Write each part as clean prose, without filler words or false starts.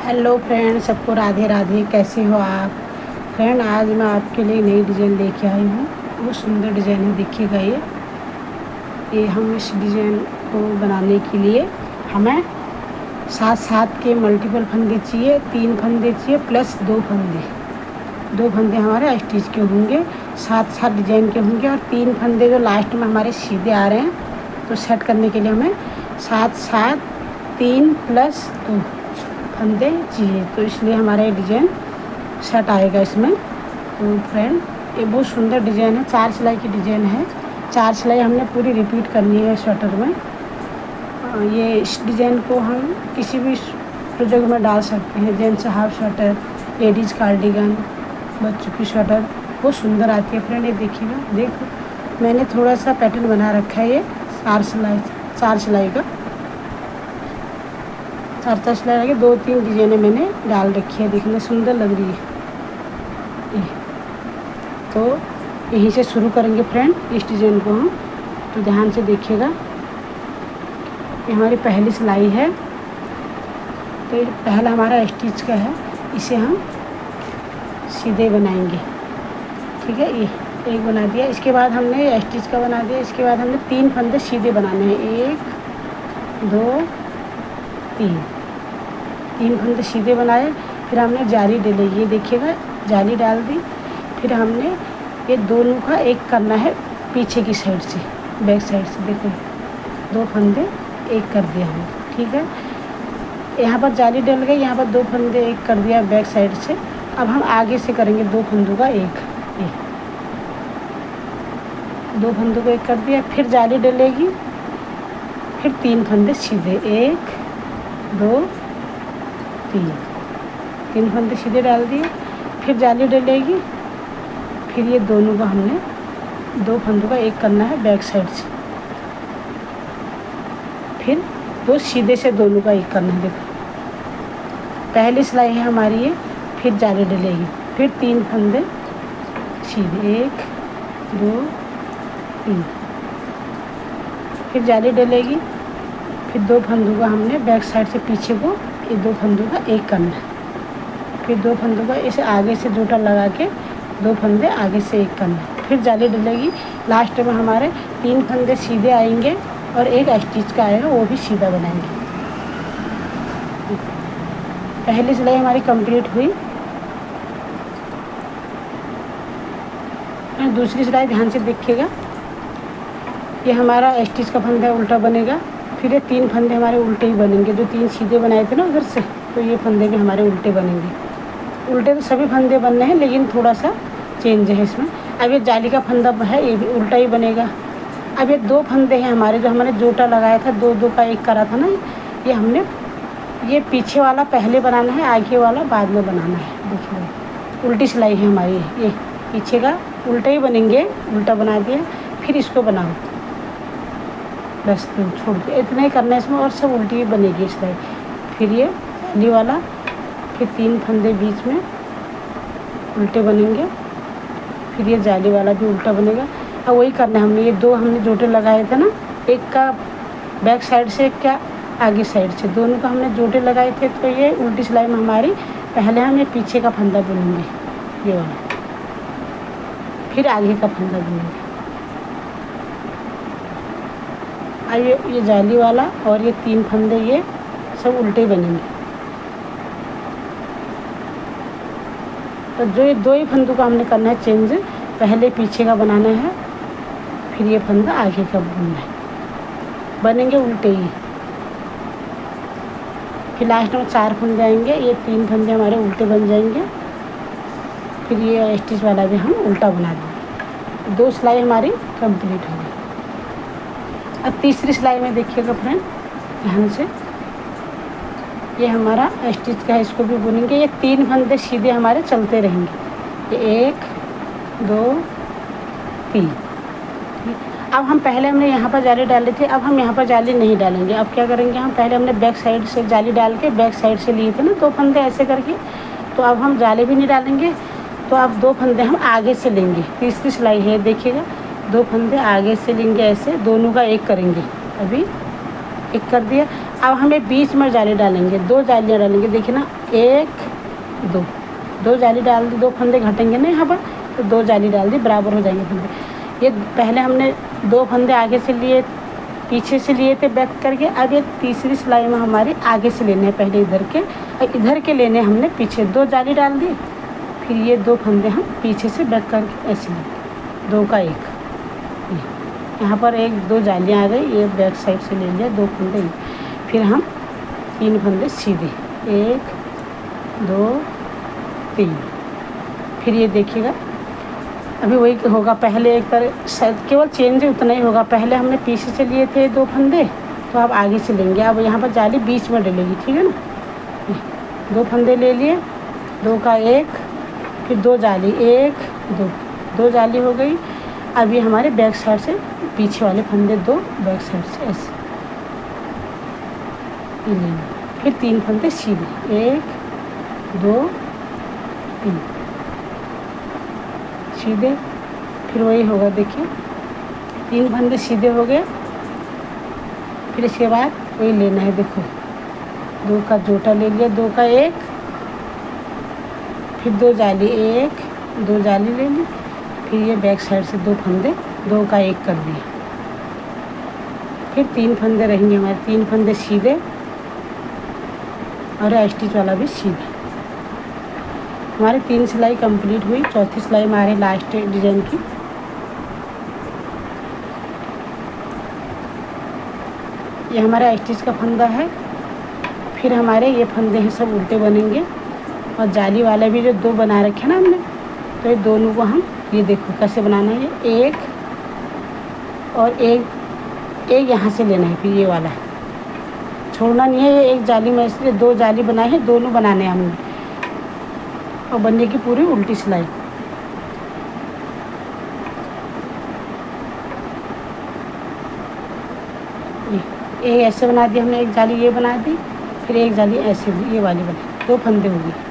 Hello friend, सबको राधे राधे। कैसे हो आप फ्रेंड? आज मैं आपके लिए नई डिज़ाइन लेके आई हूँ। बहुत सुंदर डिज़ाइन है, देखिएगा। ये हम इस डिज़ाइन को बनाने के लिए हमें 7-7 के मल्टीपल फंदे चाहिए। 3 फंदे चाहिए प्लस 2 फंदे। 2 फंदे हमारे स्टिच के होंगे, 7-7 डिज़ाइन के होंगे, और 3 फंदे जो लास्ट में हमारे सीधे आ रहे हैं। तो सेट करने के लिए हमें 7-7 3 प्लस 2 फंदे चाहिए। तो इसलिए हमारा ये डिज़ाइन सेट आएगा इसमें। तो फ्रेंड, ये बहुत सुंदर डिज़ाइन है। 4 सिलाई की डिज़ाइन है। 4 सिलाई हमने पूरी रिपीट करनी है स्वेटर में। ये इस डिज़ाइन को हम किसी भी प्रोजेक्ट में डाल सकते हैं। Gents half sweater, ladies cardigan, बच्चों की स्वेटर बहुत सुंदर आती है। फ्रेंड, ये देखिएगा, देखो मैंने थोड़ा सा पैटर्न बना रखा है। ये 4 सिलाई का 4 सिलाई लगे। 2-3 डिज़ाइनें मैंने डाल रखी है, देखने सुंदर लग रही है। तो यहीं से शुरू करेंगे फ्रेंड इस डिज़ाइन को हम। तो ध्यान से देखिएगा, ये हमारी पहली सिलाई है। तो ये पहला हमारा स्टिच का है, इसे हम सीधे बनाएंगे। ठीक है, ये एक बना दिया। इसके बाद हमने स्टिच का बना दिया। इसके बाद हमने 3 फंदे सीधे बनाने हैं। 1 2 3 फंदे सीधे बनाए। फिर हमने जाली डाली, ये देखिएगा, जाली डाल दी। फिर हमने ये दोनों का एक करना है पीछे की साइड से, बैक साइड से। देखो 2 फंदे एक कर दिया हमने। ठीक है, यहाँ पर जाली डल गई, यहाँ पर 2 फंदे एक कर दिया बैक साइड से। अब हम आगे से करेंगे 2 फंदों का एक। ये 2 फंदों को एक कर दिया, फिर जाली डलेगी, फिर 3 फंदे सीधे। 1 2 3 फंदे सीधे डाल दिए, फिर जाली डलेगी। फिर ये दोनों का हमने 2 फंदों का एक करना है बैक साइड से। फिर 2 सीधे से दोनों का एक करना है। देखो पहली सिलाई है हमारी ये। फिर जाली डलेगी, फिर 3 फंदे सीधे। 1 2 3, फिर जाली डलेगी, फिर 2 फंदों का हमने बैक साइड से पीछे को ये 2 फंदों का एक करना है। फिर 2 फंदों का इसे आगे से जोटा लगा के 2 फंदे आगे से एक करना है। फिर जाली डलेगी। लास्ट में हमारे 3 फंदे सीधे आएंगे और एक स्टिच का आएगा, वो भी सीधा बनाएंगे। पहली सिलाई हमारी कंप्लीट हुई। दूसरी सिलाई ध्यान से देखिएगा, ये हमारा स्टिच का फंदा उल्टा बनेगा। फिर ये 3 फंदे हमारे उल्टे ही बनेंगे। जो 3 सीधे बनाए थे ना उधर से, तो ये फंदे भी हमारे उल्टे बनेंगे। उल्टे तो सभी फंदे बनने हैं, लेकिन थोड़ा सा चेंज है इसमें। अब ये जाली का फंदा है, ये भी उल्टा ही बनेगा। अब ये 2 फंदे हैं हमारे, जो हमने जोटा लगाया था, 2-2 का एक करा था ना, ये हमने ये पीछे वाला पहले बनाना है, आगे वाला बाद में बनाना है। देखिए उल्टी सिलाई है हमारी। ये पीछे का उल्टा ही बनेंगे, उल्टा बना दिया। फिर इसको बनाओ, बस तुम छोड़ दो, इतना ही करना है इसमें, और सब उल्टी ही बनेगी सिलाई। फिर ये जाली वाला, फिर 3 फंदे बीच में उल्टे बनेंगे, फिर ये जाली वाला भी उल्टा बनेगा। अब वही करना है हमने। ये 2 हमने जोटे लगाए थे ना, एक का बैक साइड से, एक का आगे साइड से, दोनों का हमने जोटे लगाए थे। तो ये उल्टी सिलाई में हमारी पहले हम ये पीछे का फंदा बुनेंगे, ये वाला, फिर आगे का फंदा बुनेंगे। अब ये जाली वाला और ये 3 फंदे ये सब उल्टे बनेंगे। तो जो ये 2 ही फंदों का हमने करना है चेंज, पहले पीछे का बनाना है, फिर ये फंदा आगे का बुनना है, बनेंगे उल्टे ही। फिर लास्ट में 4 फंदे आएंगे, ये 3 फंदे हमारे उल्टे बन जाएंगे। फिर ये स्टिच वाला भी हम उल्टा बना देंगे। 2 सिलाई हमारी कंप्लीट हो गई। अब तीसरी सिलाई में देखिएगा फ्रेंड ध्यान से, ये हमारा स्टिच का है, इसको भी बुनेंगे। ये 3 फंदे सीधे हमारे चलते रहेंगे। ये 1 2 3। अब हम पहले हमने यहाँ पर जाली डाली थी, अब हम यहाँ पर जाली नहीं डालेंगे। अब क्या करेंगे हम, पहले हमने बैक साइड से जाली डाल के बैक साइड से लिए थे ना 2 फंदे ऐसे करके, तो अब हम जाली भी नहीं डालेंगे। तो अब 2 फंदे हम आगे से लेंगे। तीसरी सिलाई है, देखिएगा, 2 फंदे आगे से लेंगे, ऐसे दोनों का एक करेंगे। अभी एक कर दिया। अब हमें बीच में जाली डालेंगे, 2 जालियाँ डालेंगे, देखिए ना 1 2, 2 जाली डाल दी, 2 फंदे घटेंगे ना यहाँ पर, तो 2 जाली डाल दी, बराबर हो जाएंगे फंदे। ये पहले हमने 2 फंदे आगे से लिए, पीछे से लिए थे बैक करके, अब ये तीसरी सिलाई में हमारी आगे से लेने हैं, पहले इधर के और इधर के लेने हमने पीछे, 2 जाली डाल दी, फिर ये 2 फंदे हम पीछे से बैक करके ऐसे लेंगे, 2 का 1, यहाँ पर 1 2 जालियाँ आ गई, ये बैक साइड से ले लिया 2 फंदे, फिर हम 3 फंदे सीधे, 1 2 3, फिर ये देखिएगा अभी वही होगा, पहले एक तरह शायद केवल चेंज उतना ही होगा, पहले हमने पीछे से लिए थे 2 फंदे, तो अब आगे से लेंगे, अब यहाँ पर जाली बीच में डलेगी, ठीक है ना। 2 फंदे ले लिए, 2 का 1, फिर 2 जाली, 1 2, 2 जाली हो गई। अब ये हमारे बैक साइड से पीछे वाले फंदे 2 बैक साइड से ऐसे लेंगे, फिर 3 फंदे सीधे, 1 2 3 सीधे, फिर वही होगा, देखिए 3 फंदे सीधे हो गए, फिर इसके बाद वही लेना है, देखो 2 का जोटा ले लिया, 2 का 1, फिर 2 जाली, 1 2 जाली ले ली, फिर ये बैक साइड से 2 फंदे, 2 का 1 कर दिया, फिर 3 फंदे रहेंगे हमारे, 3 फंदे सीधे और स्टिच वाला भी सीधा। हमारी 3 सिलाई कंप्लीट हुई, चौथी सिलाई हमारे लास्ट डिजाइन की। ये हमारा स्टिच का फंदा है, फिर हमारे ये फंदे हैं सब उल्टे बनेंगे, और जाली वाला भी जो 2 बना रखे ना हमने, तो ये दोनों को हम ये देखो कैसे बनाना है, ये 1 और 1 यहाँ से लेना है, फिर ये वाला है छोड़ना नहीं है, ये 1 जाली में इसलिए 2 जाली बनाए हैं, दोनों बनाने हैं हमने, और बनने की पूरी उल्टी सिलाई। ये ऐसे बना दी हमने, 1 जाली ये बना दी, फिर 1 जाली ऐसे ये वाली बनी, 2 फंदे हो गए।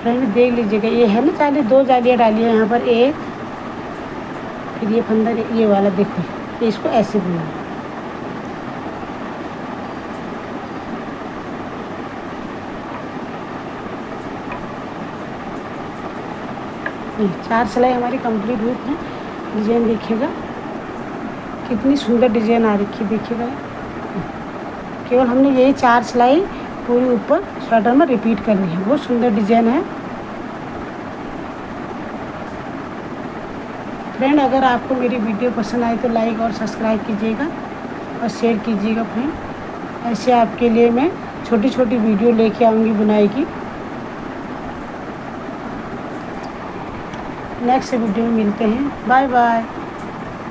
फ्रेंड देख लीजिएगा, ये है ना जाली, 2 जालियाँ डाली है यहाँ पर, 1 फिर ये फंदा ये वाला, देखो ये इसको ऐसे बुना, ये 4 सिलाई हमारी कंप्लीट हुई है। डिजाइन देखिएगा कितनी सुंदर डिजाइन आ रखी है, देखिएगा केवल हमने यही 4 सिलाई पूरी ऊपर स्वेटर में रिपीट करनी है, बहुत सुंदर डिजाइन है। फ्रेंड अगर आपको मेरी वीडियो पसंद आए तो लाइक और सब्सक्राइब कीजिएगा और शेयर कीजिएगा। फ्रेंड ऐसे आपके लिए मैं छोटी छोटी वीडियो लेके आऊँगी बुनाई की। नेक्स्ट वीडियो में मिलते हैं, बाय बाय।